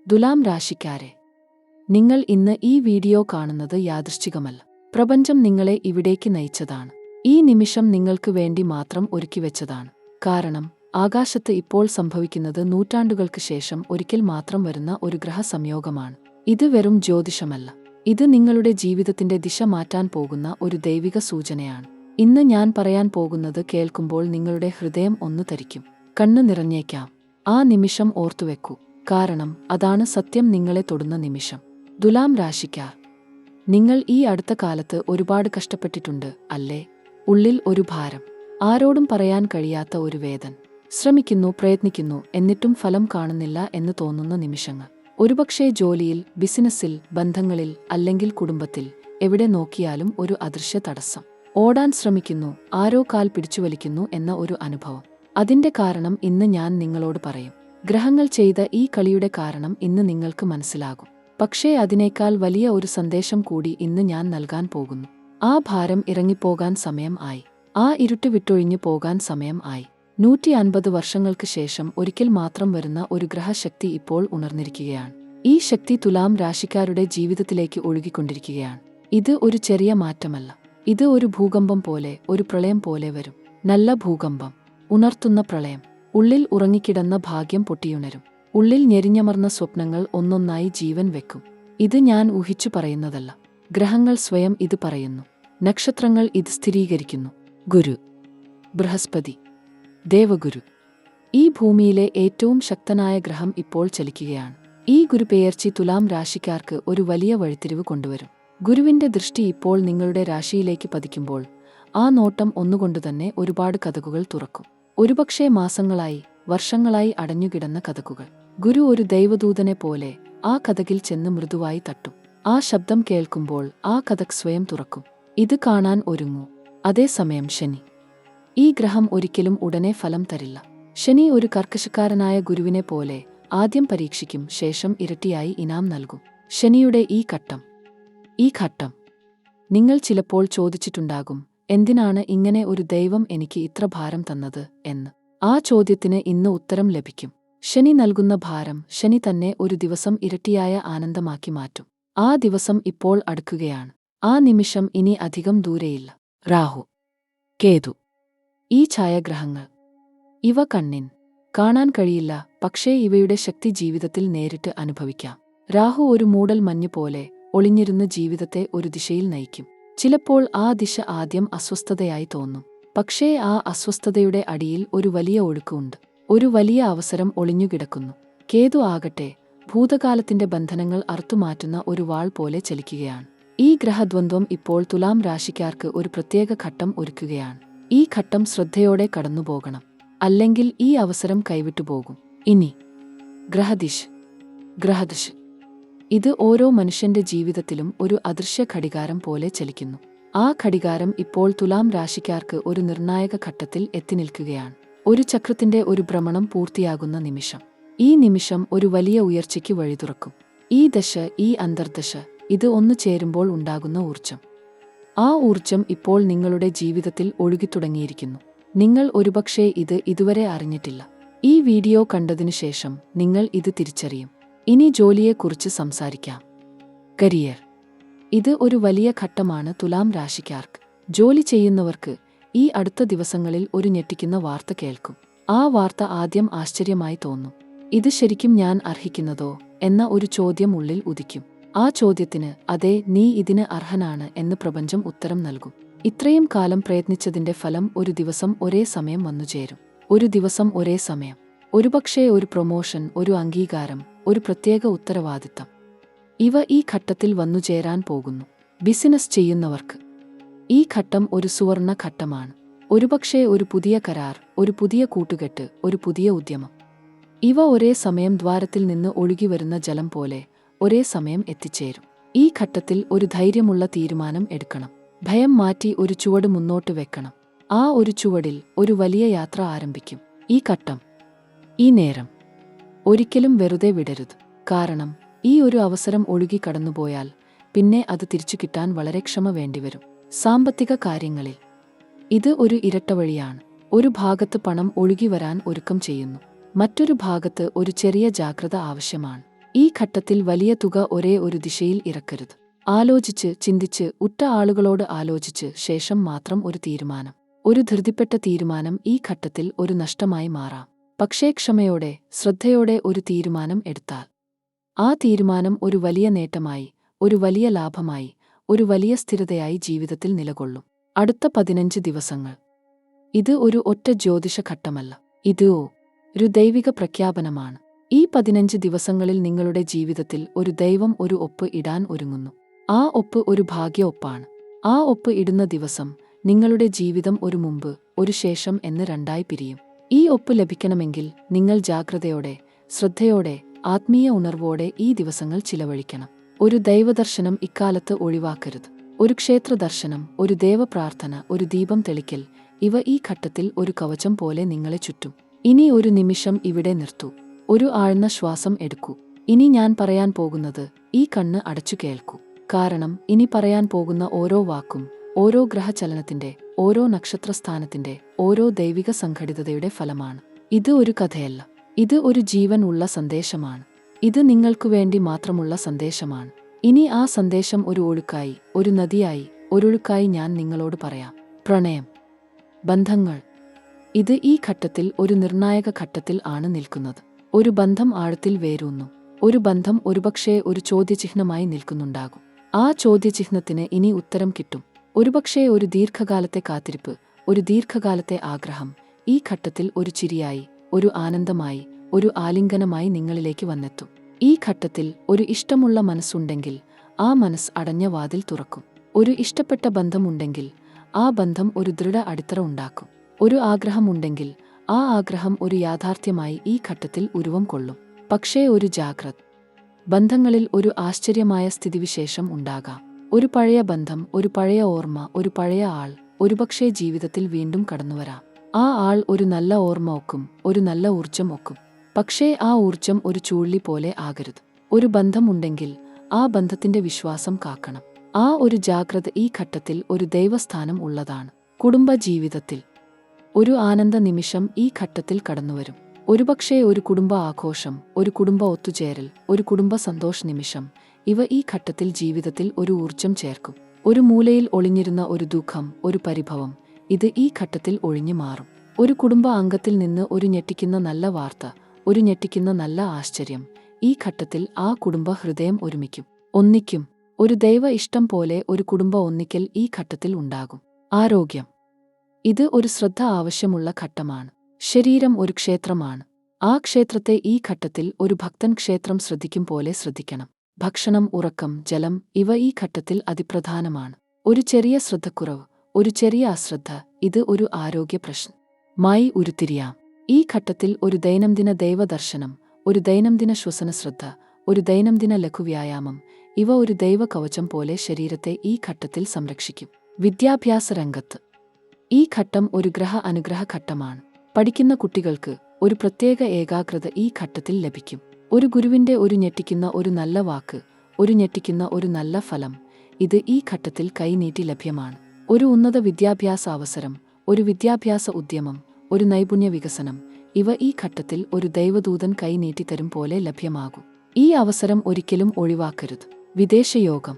തുലാം രാശിക്കാരെ, നിങ്ങൾ ഇന്ന് ഈ വീഡിയോ കാണുന്നത് യാദൃശ്ചികമല്ല. പ്രപഞ്ചം നിങ്ങളെ ഇവിടേക്ക് നയിച്ചതാണ്. ഈ നിമിഷം നിങ്ങൾക്ക് വേണ്ടി മാത്രം ഒരുക്കിവെച്ചതാണ്. കാരണം ആകാശത്ത് ഇപ്പോൾ സംഭവിക്കുന്നത് നൂറ്റാണ്ടുകൾക്ക് ശേഷം ഒരിക്കൽ മാത്രം വരുന്ന ഒരു ഗ്രഹസംയോഗമാണ്. ഇത് വെറും ജ്യോതിഷമല്ല. ഇത് നിങ്ങളുടെ ജീവിതത്തിന്റെ ദിശ മാറ്റാൻ പോകുന്ന ഒരു ദൈവിക സൂചനയാണ്. ഇന്ന് ഞാൻ പറയാൻ പോകുന്നത് കേൾക്കുമ്പോൾ നിങ്ങളുടെ ഹൃദയം ഒന്ന് തരിക്കും, കണ്ണ് നിറഞ്ഞേക്കാം. ആ നിമിഷം ഓർത്തുവെക്കൂ, കാരണം അതാണ് സത്യം നിങ്ങളെ തൊടുന്ന നിമിഷം. തുലാം രാശിക്കാർ, നിങ്ങൾ ഈ അടുത്ത കാലത്ത് ഒരുപാട് കഷ്ടപ്പെട്ടിട്ടുണ്ട് അല്ലേ? ഉള്ളിൽ ഒരു ഭാരം, ആരോടും പറയാൻ കഴിയാത്ത ഒരു വേദന. ശ്രമിക്കുന്നു, പ്രയത്നിക്കുന്നു, എന്നിട്ടും ഫലം കാണുന്നില്ല എന്ന് തോന്നുന്ന നിമിഷങ്ങൾ. ഒരുപക്ഷേ ജോലിയിൽ, ബിസിനസ്സിൽ, ബന്ധങ്ങളിൽ, അല്ലെങ്കിൽ കുടുംബത്തിൽ, എവിടെ നോക്കിയാലും ഒരു അദൃശ്യ തടസ്സം. ഓടാൻ ശ്രമിക്കുന്നു, ആരോ കാൽ പിടിച്ചുവലിക്കുന്നു എന്ന ഒരു അനുഭവം. അതിന്റെ കാരണം ഇന്ന് ഞാൻ നിങ്ങളോട് പറയും. ഗ്രഹങ്ങൾ ചെയ്ത ഈ കളിയുടെ കാരണം ഇന്ന് നിങ്ങൾക്ക് മനസ്സിലാകും. പക്ഷേ അതിനേക്കാൾ വലിയ ഒരു സന്ദേശം കൂടി ഇന്ന് ഞാൻ നൽകാൻ പോകുന്നു. ആ ഭാരം ഇറങ്ങിപ്പോകാൻ സമയം ആയി. ആ ഇരുട്ട് വിട്ടൊഴിഞ്ഞു പോകാൻ സമയം ആയി. 150 വർഷങ്ങൾക്ക് ശേഷം ഒരിക്കൽ മാത്രം വരുന്ന ഒരു ഗ്രഹശക്തി ഇപ്പോൾ ഉണർന്നിരിക്കുകയാണ്. ഈ ശക്തി തുലാം രാശിക്കാരുടെ ജീവിതത്തിലേക്ക് ഒഴുകിക്കൊണ്ടിരിക്കുകയാണ്. ഇത് ഒരു ചെറിയ മാറ്റമല്ല. ഇത് ഒരു ഭൂകമ്പം പോലെ, ഒരു പ്രളയം പോലെ വരും. നല്ല ഭൂകമ്പം, ഉണർത്തുന്ന പ്രളയം. ഉള്ളിൽ ഉറങ്ങിക്കിടന്ന ഭാഗ്യം പൊട്ടിയുണരും. ഉള്ളിൽ ഞെരിഞ്ഞമർന്ന സ്വപ്നങ്ങൾ ഒന്നൊന്നായി ജീവൻ വെക്കും. ഇത് ഞാൻ ഊഹിച്ചു പറയുന്നതല്ല. ഗ്രഹങ്ങൾ സ്വയം ഇത് പറയുന്നു. നക്ഷത്രങ്ങൾ ഇത് സ്ഥിരീകരിക്കുന്നു. ഗുരു, ബൃഹസ്പതി, ദേവഗുരു, ഈ ഭൂമിയിലെ ഏറ്റവും ശക്തനായ ഗ്രഹം ഇപ്പോൾ ചലിക്കുകയാണ്. ഈ ഗുരുപെയർച്ചി തുലാം രാശിക്കാർക്ക് ഒരു വലിയ വഴിത്തിരിവ് കൊണ്ടുവരും. ഗുരുവിന്റെ ദൃഷ്ടി ഇപ്പോൾ നിങ്ങളുടെ രാശിയിലേക്ക് പതിക്കുമ്പോൾ ആ നോട്ടം ഒന്നുകൊണ്ടുതന്നെ ഒരുപാട് കതകുകൾ തുറക്കും. ഒരുപക്ഷേ മാസങ്ങളായി, വർഷങ്ങളായി അടഞ്ഞുകിടന്ന കതകുകൾ. ഗുരു ഒരു ദൈവദൂതനെ പോലെ ആ കതകിൽ ചെന്ന് മൃദുവായി തട്ടും. ആ ശബ്ദം കേൾക്കുമ്പോൾ ആ കതക് സ്വയം തുറക്കും. ഇത് കാണാൻ ഒരുങ്ങൂ. അതേസമയം ശനി, ഈ ഗ്രഹം ഒരിക്കലും ഉടനെ ഫലം തരില്ല. ശനി ഒരു കർക്കശക്കാരനായ ഗുരുവിനെ പോലെ ആദ്യം പരീക്ഷിക്കും, ശേഷം ഇരട്ടിയായി ഇനാം നൽകും. ശനിയുടെ ഈ ഘട്ടം നിങ്ങൾ ചിലപ്പോൾ ചോദിച്ചിട്ടുണ്ടാകും, എന്തിനാണ് ഇങ്ങനെ ഒരു ദൈവം എനിക്ക് ഇത്ര ഭാരം തന്നത് എന്ന്. ആ ചോദ്യത്തിന് ഇന്ന് ഉത്തരം ലഭിക്കും. ശനി നൽകുന്ന ഭാരം ശനി തന്നെ ഒരു ദിവസം ഇരട്ടിയായ ആനന്ദമാക്കി മാറ്റും. ആ ദിവസം ഇപ്പോൾ അടുക്കുകയാണ്. ആ നിമിഷം ഇനി അധികം ദൂരെയില്ല. രാഹു, കേതു, ഈ ഛായാഗ്രഹങ്ങൾ. ഇവ കണ്ണിൻ കാണാൻ കഴിയില്ല, പക്ഷേ ഇവയുടെ ശക്തി ജീവിതത്തിൽ നേരിട്ട് അനുഭവിക്കാം. രാഹു ഒരു മൂടൽ മഞ്ഞ് പോലെ ഒളിഞ്ഞിരുന്ന് ജീവിതത്തെ ഒരു ദിശയിൽ നയിക്കും. ചിലപ്പോൾ ആ ദിശ ആദ്യം അസ്വസ്ഥതയായി തോന്നും. പക്ഷേ ആ അസ്വസ്ഥതയുടെ അടിയിൽ ഒരു വലിയ ഒഴുക്കുണ്ട്. ഒരു വലിയ അവസരം ഒളിഞ്ഞുകിടക്കുന്നു. കേതു ആകട്ടെ ഭൂതകാലത്തിന്റെ ബന്ധനങ്ങൾ അറുത്തുമാറ്റുന്ന ഒരു വാൾ പോലെ ചലിക്കുകയാണ്. ഈ ഗ്രഹദ്വന്ദ്വം ഇപ്പോൾ തുലാം രാശിക്കാർക്ക് ഒരു പ്രത്യേക ഘട്ടം ഒരുക്കുകയാണ്. ഈ ഘട്ടം ശ്രദ്ധയോടെ കടന്നുപോകണം, അല്ലെങ്കിൽ ഈ അവസരം കൈവിട്ടുപോകും. ഇനി ഗ്രഹദിശ്. ഇത് ഓരോ മനുഷ്യന്റെ ജീവിതത്തിലും ഒരു അദൃശ്യ ഘടികാരം പോലെ ചലിക്കുന്നു. ആ ഘടികാരം ഇപ്പോൾ തുലാം രാശിക്കാർക്ക് ഒരു നിർണായക ഘട്ടത്തിൽ എത്തിനിൽക്കുകയാണ്. ഒരു ചക്രത്തിന്റെ ഒരു ഭ്രമണം പൂർത്തിയാകുന്ന നിമിഷം. ഈ നിമിഷം ഒരു വലിയ ഉയർച്ചയ്ക്ക് വഴി തുറക്കും. ഈ ദശ, ഈ അന്തർദശ, ഇത് ഒന്നു ചേരുമ്പോൾ ഉണ്ടാകുന്ന ഊർജം. ആ ഊർജം ഇപ്പോൾ നിങ്ങളുടെ ജീവിതത്തിൽ ഒഴുകിത്തുടങ്ങിയിരിക്കുന്നു. നിങ്ങൾ ഒരുപക്ഷേ ഇത് ഇതുവരെ അറിഞ്ഞിട്ടില്ല. ഈ വീഡിയോ കണ്ടതിനു ശേഷം നിങ്ങൾ ഇത് തിരിച്ചറിയും. ഇനി ജോലിയെക്കുറിച്ച് സംസാരിക്കാം. കരിയർ, ഇത് ഒരു വലിയ ഘട്ടമാണ് തുലാം രാശിക്കാർക്ക്. ജോലി ചെയ്യുന്നവർക്ക് ഈ അടുത്ത ദിവസങ്ങളിൽ ഒരു ഞെട്ടിക്കുന്ന വാർത്ത കേൾക്കും. ആ വാർത്ത ആദ്യം ആശ്ചര്യമായി തോന്നും. ഇത് ശരിക്കും ഞാൻ അർഹിക്കുന്നതോ എന്ന ഒരു ചോദ്യം ഉള്ളിൽ ഉദിക്കും. ആ ചോദ്യത്തിന് അതെ, നീ ഇതിന് അർഹനാണ് എന്ന് പ്രപഞ്ചം ഉത്തരം നൽകും. ഇത്രയും കാലം പ്രയത്നിച്ചതിന്റെ ഫലം ഒരു ദിവസം ഒരേ സമയം വന്നുചേരും. ഒരു ദിവസം ഒരേ സമയം. ഒരുപക്ഷേ ഒരു പ്രൊമോഷൻ, ഒരു അംഗീകാരം, ഒരു പ്രത്യേക ഉത്തരവാദിത്തം. ഇവ ഈ ഘട്ടത്തിൽ വന്നുചേരാൻ പോകുന്നു. ബിസിനസ് ചെയ്യുന്നവർക്ക് ഈ ഘട്ടം ഒരു സുവർണ ഘട്ടമാണ്. ഒരുപക്ഷേ ഒരു പുതിയ കരാർ, ഒരു പുതിയ കൂട്ടുകെട്ട്, ഒരു പുതിയ ഉദ്യമം. ഇവ ഒരേ സമയം ദ്വാരത്തിൽ നിന്ന് ഒഴുകിവരുന്ന ജലം പോലെ ഒരേ സമയം എത്തിച്ചേരും. ഈ ഘട്ടത്തിൽ ഒരു ധൈര്യമുള്ള തീരുമാനം എടുക്കണം. ഭയം മാറ്റി ഒരു ചുവട് മുന്നോട്ട് വെക്കണം. ആ ഒരു ചുവടിൽ ഒരു വലിയ യാത്ര ആരംഭിക്കും. ഈ ഘട്ടം, ഈ നേരം ഒരിക്കലും വെറുതെ വിടരുത്. കാരണം ഈ ഒരു അവസരം ഒഴുകി കടന്നുപോയാൽ പിന്നെ അത് തിരിച്ചു കിട്ടാൻ വളരെ ക്ഷമ വേണ്ടിവരും. സാമ്പത്തിക കാര്യങ്ങളിൽ ഇത് ഒരു ഇരട്ടവഴിയാണ്. ഒരു ഭാഗത്ത് പണം ഒഴുകി വരാൻ ഒരുക്കം ചെയ്യുന്നു, മറ്റൊരു ഭാഗത്ത് ഒരു ചെറിയ ജാഗ്രത ആവശ്യമാണ്. ഈ ഘട്ടത്തിൽ വലിയ തുക ഒരേ ഒരു ദിശയിൽ ഇറക്കരുത്. ആലോചിച്ച് ചിന്തിച്ച് ഉറ്റ ആളുകളോട് ആലോചിച്ച് ശേഷം മാത്രം ഒരു തീരുമാനം. ഒരു ധൃതിപ്പെട്ട തീരുമാനം ഈ ഘട്ടത്തിൽ ഒരു നഷ്ടമായി മാറാം. പക്ഷേ ക്ഷമയോടെ ശ്രദ്ധയോടെ ഒരു തീരുമാനം എടുത്താൽ ആ തീരുമാനം ഒരു വലിയ നേട്ടമായി, ഒരു വലിയ ലാഭമായി, ഒരു വലിയ സ്ഥിരതയായി ജീവിതത്തിൽ നിലകൊള്ളും. അടുത്ത 15 ദിവസങ്ങൾ. ഇത് ഒരു ഒറ്റ ജ്യോതിഷ ഘട്ടമല്ല, ഇത് ഒരു ദൈവിക പ്രഖ്യാപനമാണ്. ഈ 15 ദിവസങ്ങളിൽ നിങ്ങളുടെ ജീവിതത്തിൽ ഒരു ദൈവം ഒരു ഒപ്പ് ഇടാൻ ഒരുങ്ങുന്നു. ആ ഒപ്പ് ഒരു ഭാഗ്യ ഒപ്പാണ്. ആ ഒപ്പ് ഇടുന്ന ദിവസം നിങ്ങളുടെ ജീവിതം ഒരു മുമ്പ് ഒരു ശേഷം എന്ന് രണ്ടായി പിരിയും. ഈ ഒപ്പ് ലഭിക്കണമെങ്കിൽ നിങ്ങൾ ജാഗ്രതയോടെ ശ്രദ്ധയോടെ ആത്മീയ ഉണർവോടെ ഈ ദിവസങ്ങൾ ചിലവഴിക്കണം. ഒരു ദൈവദർശനം ഇക്കാലത്ത് ഒഴിവാക്കരുത്. ഒരു ക്ഷേത്ര ദർശനം, ഒരു ദേവപ്രാർത്ഥന, ഒരു ദീപം തെളിക്കൽ, ഇവ ഈ ഘട്ടത്തിൽ ഒരു കവചം പോലെ നിങ്ങളെ ചുറ്റും. ഇനി ഒരു നിമിഷം ഇവിടെ നിർത്തൂ. ഒരു ആഴ്ന്ന ശ്വാസം എടുക്കൂ. ഇനി ഞാൻ പറയാൻ പോകുന്നത് ഈ കണ്ണ് അടച്ചു കേൾക്കൂ. കാരണം ഇനി പറയാൻ പോകുന്ന ഓരോ വാക്കും ഓരോ ഗ്രഹചലനത്തിന്റെ, ഓരോ നക്ഷത്രസ്ഥാനത്തിന്റെ, ഓരോ ദൈവിക സംഘടിതതയുടെ ഫലമാണ്. ഇത് ഒരു കഥയല്ല, ഇത് ഒരു ജീവൻ ഉള്ള സന്ദേശമാണ്. ഇത് നിങ്ങൾക്കു വേണ്ടി മാത്രമുള്ള സന്ദേശമാണ്. ഇനി ആ സന്ദേശം ഒരു ഒഴുക്കായി, ഒരു നദിയായി, ഒരൊഴുക്കായി ഞാൻ നിങ്ങളോട് പറയാം. പ്രണയം, ബന്ധങ്ങൾ. ഇത് ഈ ഘട്ടത്തിൽ ഒരു നിർണായക ഘട്ടത്തിൽ ആണ് നിൽക്കുന്നത്. ഒരു ബന്ധം ആഴത്തിൽ വേരൂന്നു. ഒരു ബന്ധം ഒരുപക്ഷേ ഒരു ചോദ്യചിഹ്നമായി നിൽക്കുന്നുണ്ടാകും. ആ ചോദ്യചിഹ്നത്തിന് ഇനി ഉത്തരം കിട്ടും. ഒരുപക്ഷേ ഒരു ദീർഘകാലത്തെ കാത്തിരിപ്പ്, ഒരു ദീർഘകാലത്തെ ആഗ്രഹം ഈ ഘട്ടത്തിൽ ഒരു ചിരിയായി, ഒരു ആനന്ദമായി, ഒരു ആലിംഗനമായി നിങ്ങളിലേക്ക് വന്നെത്തും. ഈ ഘട്ടത്തിൽ ഒരു ഇഷ്ടമുള്ള മനസ്സുണ്ടെങ്കിൽ ആ മനസ്സ് അടഞ്ഞ വാതിൽ തുറക്കും. ഒരു ഇഷ്ടപ്പെട്ട ബന്ധമുണ്ടെങ്കിൽ ആ ബന്ധം ഒരു ദൃഢ അടിത്തറ ഉണ്ടാക്കും. ഒരു ആഗ്രഹമുണ്ടെങ്കിൽ ആ ആഗ്രഹം ഒരു യാഥാർത്ഥ്യമായി ഈ ഘട്ടത്തിൽ ഉരുവം കൊള്ളും. പക്ഷേ ഒരു ജാഗ്രത. ബന്ധങ്ങളിൽ ഒരു ആശ്ചര്യമായ സ്ഥിതിവിശേഷം ഉണ്ടാകാം. ഒരു പഴയ ബന്ധം, ഒരു പഴയ ഓർമ്മ, ഒരു പഴയ ആൾ ഒരുപക്ഷേ ജീവിതത്തിൽ വീണ്ടും കടന്നുവരാം. ആ ആൾ ഒരു നല്ല ഓർമ്മ ഒക്കും, ഒരു നല്ല ഊർജം ഒക്കും. പക്ഷേ ആ ഊർജം ഒരു ചൂഴി പോലെ ആകരുത്. ഒരു ബന്ധമുണ്ടെങ്കിൽ ആ ബന്ധത്തിന്റെ വിശ്വാസം കാക്കണം. ആ ഒരു ജാഗ്രത ഈ ഘട്ടത്തിൽ ഒരു ദൈവസ്ഥാനം ഉള്ളതാണ്. കുടുംബ ജീവിതത്തിൽ ഒരു ആനന്ദ നിമിഷം ഈ ഘട്ടത്തിൽ കടന്നുവരും. ഒരുപക്ഷേ ഒരു കുടുംബ ആഘോഷം, ഒരു കുടുംബ ഒത്തുചേരൽ, ഒരു കുടുംബ സന്തോഷ നിമിഷം, ഇവ ഈ ഘട്ടത്തിൽ ജീവിതത്തിൽ ഒരു ഊർജം ചേർക്കും. ഒരു മൂലയിൽ ഒളിഞ്ഞിരുന്ന ഒരു ദുഃഖം, ഒരു പരിഭവം, ഇത് ഈ ഘട്ടത്തിൽ ഒഴിഞ്ഞു മാറും. ഒരു കുടുംബ അംഗത്തിൽ നിന്ന് ഒരു ഞെട്ടിക്കുന്ന നല്ല വാർത്ത, ഒരു ഞെട്ടിക്കുന്ന നല്ല ആശ്ചര്യം, ഈ ഘട്ടത്തിൽ ആ കുടുംബ ഹൃദയം ഒരുമിക്കും, ഒന്നിക്കും. ഒരു ദൈവ ഇഷ്ടം പോലെ ഒരു കുടുംബ ഒന്നിക്കൽ ഈ ഘട്ടത്തിൽ ഉണ്ടാകും. ആരോഗ്യം. ഇത് ഒരു ശ്രദ്ധ ആവശ്യമുള്ള ഘട്ടമാണ്. ശരീരം ഒരു ക്ഷേത്രമാണ്. ആ ക്ഷേത്രത്തെ ഈ ഘട്ടത്തിൽ ഒരു ഭക്തൻ ക്ഷേത്രം ശ്രദ്ധിക്കും പോലെ ശ്രദ്ധിക്കണം. ഭക്ഷണം, ഉറക്കം, ജലം, ഇവ ഈ ഘട്ടത്തിൽ അതിപ്രധാനമാണ്. ഒരു ചെറിയ ശ്രദ്ധക്കുറവ്, ഒരു ചെറിയ അശ്രദ്ധ, ഇത് ഒരു ആരോഗ്യ പ്രശ്നമായി ഉരുത്തിരിയാം. ഈ ഘട്ടത്തിൽ ഒരു ദൈനംദിന ദൈവദർശനം, ഒരു ദൈനംദിന ശ്വസന ശ്രദ്ധ, ഒരു ദൈനംദിന ലഘുവ്യായാമം, ഇവ ഒരു ദൈവ കവചം പോലെ ശരീരത്തെ ഈ ഘട്ടത്തിൽ സംരക്ഷിക്കും. വിദ്യാഭ്യാസ രംഗത്ത് ഈ ഘട്ടം ഒരു ഗ്രഹ അനുഗ്രഹ ഘട്ടമാണ്. പഠിക്കുന്ന കുട്ടികൾക്ക് ഒരു പ്രത്യേക ഏകാഗ്രത ഈ ഘട്ടത്തിൽ ലഭിക്കും. ഒരു ഗുരുവിന്റെ ഒരു ഞെട്ടിക്കുന്ന ഒരു നല്ല വാക്ക്, ഒരു ഞെട്ടിക്കുന്ന ഒരു നല്ല ഫലം, ഇത് ഈ ഘട്ടത്തിൽ കൈനീട്ടി ലഭ്യമാണ്. ഒരു ഉന്നത വിദ്യാഭ്യാസ അവസരം, ഒരു വിദ്യാഭ്യാസ ഉദ്യമം, ഒരു നൈപുണ്യ വികസനം, ഇവ ഈ ഘട്ടത്തിൽ ഒരു ദൈവദൂതൻ കൈനീട്ടിത്തരും പോലെ ലഭ്യമാകും. ഈ അവസരം ഒരിക്കലും ഒഴിവാക്കരുത്. വിദേശയോഗം.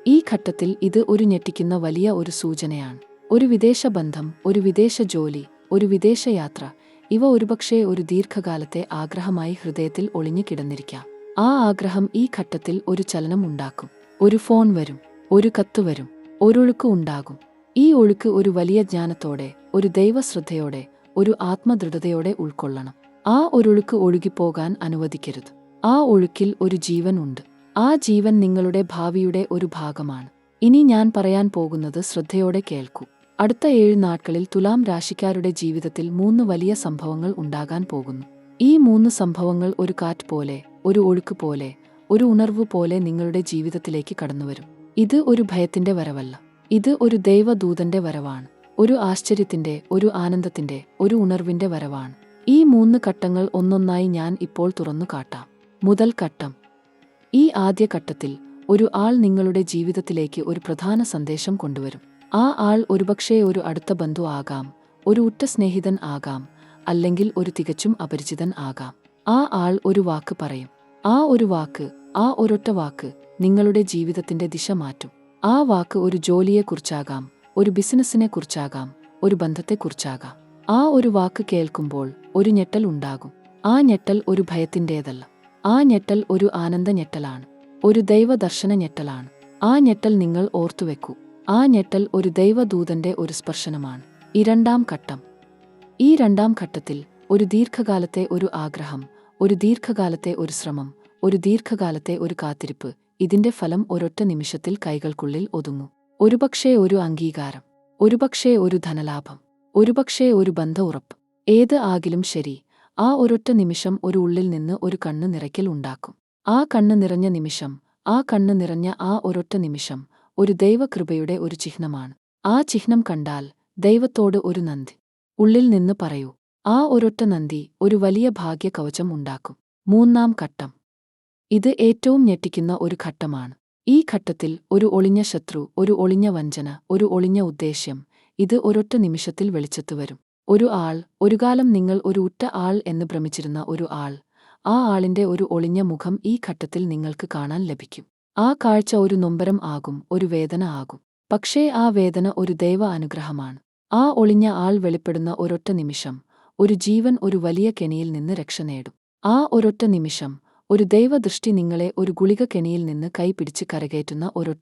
ഈ ഘട്ടത്തിൽ ഇത് ഒരു ഞെട്ടിക്കുന്ന വലിയ ഒരു സൂചനയാണ്. ഒരു വിദേശ ബന്ധം, ഒരു വിദേശ ജോലി, ഒരു വിദേശ യാത്ര, ഇവ ഒരുപക്ഷേ ഒരു ദീർഘകാലത്തെ ആഗ്രഹമായി ഹൃദയത്തിൽ ഒളിഞ്ഞു കിടന്നിരിക്കാം. ആ ആഗ്രഹം ഈ ഘട്ടത്തിൽ ഒരു ചലനം ഉണ്ടാക്കും. ഒരു ഫോൺ വരും, ഒരു കത്ത് വരും, ഒരൊഴുക്ക് ഉണ്ടാകും. ഈ ഒഴുക്ക് ഒരു വലിയ ജ്ഞാനത്തോടെ, ഒരു ദൈവശ്രദ്ധയോടെ, ഒരു ആത്മദൃഢതയോടെ ഉൾക്കൊള്ളണം. ആ ഒരൊഴുക്ക് ഒഴുകിപ്പോകാൻ അനുവദിക്കരുത്. ആ ഒഴുക്കിൽ ഒരു ജീവൻ ഉണ്ട്. ആ ജീവൻ നിങ്ങളുടെ ഭാവിയുടെ ഒരു ഭാഗമാണ്. ഇനി ഞാൻ പറയാൻ പോകുന്നത് ശ്രദ്ധയോടെ കേൾക്കൂ. അടുത്ത 7 നാட்കളിൽ തുലാം രാശിക്കാരുടെ ജീവിതത്തിൽ 3 വലിയ സംഭവങ്ങൾ ഉണ്ടാകാൻ പോകുന്നു. ഈ 3 സംഭവങ്ങൾ ഒരു കാറ്റ് പോലെ, ഒരു ഒഴുക്ക് പോലെ, ഒരു ഉണർവ് പോലെ നിങ്ങളുടെ ജീവിതത്തിലേക്ക് കടന്നുവരും. ഇത് ഒരു ഭയത്തിന്റെ വരവല്ല, ഇത് ഒരു ദൈവദൂതന്റെ വരവാണ്. ഒരു ആശ്ചര്യത്തിന്റെ, ഒരു ആനന്ദത്തിന്റെ, ഒരു ഉണർവിന്റെ വരവാണ്. ഈ 3 ഘട്ടങ്ങൾ ഒന്നൊന്നായി ഞാൻ ഇപ്പോൾ തുറന്നു കാട്ടാം. മുതൽ ഘട്ടം. ഈ ആദ്യ ഘട്ടത്തിൽ ഒരു ആൾ നിങ്ങളുടെ ജീവിതത്തിലേക്ക് ഒരു പ്രധാന സന്ദേശം കൊണ്ടുവരും. ആ ആൾ ഒരുപക്ഷേ ഒരു അടുത്ത ബന്ധു ആകാം, ഒരു ഉറ്റ സ്നേഹിതൻ ആകാം, അല്ലെങ്കിൽ ഒരു തികച്ചും അപരിചിതൻ ആകാം. ആ ആൾ ഒരു വാക്ക് പറയും. ആ ഒരു വാക്ക്, ആ ഒരൊറ്റ വാക്ക് നിങ്ങളുടെ ജീവിതത്തിന്റെ ദിശ മാറ്റും. ആ വാക്ക് ഒരു ജോലിയെക്കുറിച്ചാകാം, ഒരു ബിസിനസ്സിനെക്കുറിച്ചാകാം, ഒരു ബന്ധത്തെക്കുറിച്ചാകാം. ആ ഒരു വാക്ക് കേൾക്കുമ്പോൾ ഒരു ഞെട്ടൽ ഉണ്ടാകും. ആ ഞെട്ടൽ ഒരു ഭയത്തിൻ്റേതല്ല. ആ ഞെട്ടൽ ഒരു ആനന്ദ ഞെട്ടലാണ്. ഒരു ദൈവദർശന ഞെട്ടലാണ്. ആ ഞെട്ടൽ നിങ്ങൾ ഓർത്തുവെക്കൂ. ആ ഞെട്ടൽ ഒരു ദൈവദൂതന്റെ ഒരു സ്പർശനമാണ്. രണ്ടാം ഘട്ടം. ഈ രണ്ടാം ഘട്ടത്തിൽ ഒരു ദീർഘകാലത്തെ ഒരു ആഗ്രഹം, ഒരു ദീർഘകാലത്തെ ഒരു ശ്രമം, ഒരു ദീർഘകാലത്തെ ഒരു കാത്തിരിപ്പ്, ഇതിന്റെ ഫലം ഒരൊറ്റ നിമിഷത്തിൽ കൈകൾക്കുള്ളിൽ ഒതുങ്ങും. ഒരുപക്ഷേ ഒരു അംഗീകാരം, ഒരുപക്ഷേ ഒരു ധനലാഭം, ഒരുപക്ഷേ ഒരു ബന്ധ ഉറപ്പ്. ഏത് ആകിലും ശരി, ആ ഒരൊറ്റ നിമിഷം ഒരു ഉള്ളിൽ നിന്ന് ഒരു കണ്ണ് നിറയ്ക്കൽ ഉണ്ടാക്കും. ആ കണ്ണ് നിറഞ്ഞ നിമിഷം, ആ കണ്ണ് നിറഞ്ഞ ആ ഒരൊറ്റ നിമിഷം ഒരു ദൈവകൃപയുടെ ഒരു ചിഹ്നമാണ്. ആ ചിഹ്നം കണ്ടാൽ ദൈവത്തോട് ഒരു നന്ദി ഉള്ളിൽ നിന്ന് പറയൂ. ആ ഒരൊറ്റ നന്ദി ഒരു വലിയ ഭാഗ്യ കവചം ഉണ്ടാക്കും. മൂന്നാം ഘട്ടം. ഇത് ഏറ്റവും ഞെട്ടിക്കുന്ന ഒരു ഘട്ടമാണ്. ഈ ഘട്ടത്തിൽ ഒരു ഒളിഞ്ഞ ശത്രു, ഒരു ഒളിഞ്ഞ വഞ്ചന, ഒരു ഒളിഞ്ഞ ഉദ്ദേശ്യം, ഇത് ഒരൊറ്റ നിമിഷത്തിൽ വെളിച്ചത്ത് വരും. ഒരു ആൾ, ഒരുകാലം നിങ്ങൾ ഒരു ഉറ്റ ആൾ എന്ന് ഭ്രമിച്ചിരുന്ന ഒരു ആൾ, ആ ആളിന്റെ ഒരു ഒളിഞ്ഞ മുഖം ഈ ഘട്ടത്തിൽ നിങ്ങൾക്ക് കാണാൻ ലഭിക്കും. ആ കാഴ്ച ഒരു നൊമ്പരം ആകും, ഒരു വേദന ആകും. പക്ഷേ ആ വേദന ഒരു ദൈവ അനുഗ്രഹമാണ്. ആ ഒളിഞ്ഞ ആൾ വെളിപ്പെടുന്ന ഒരൊറ്റ നിമിഷം, ഒരു ജീവൻ ഒരു വലിയ കെണിയിൽ നിന്ന് രക്ഷ നേടും. ആ ഒരൊറ്റ നിമിഷം, ഒരു ദൈവദൃഷ്ടി നിങ്ങളെ ഒരു ഗുളിക കെണിയിൽ നിന്ന് കൈപിടിച്ച് കരകയറ്റുന്ന ഒരൊറ്റ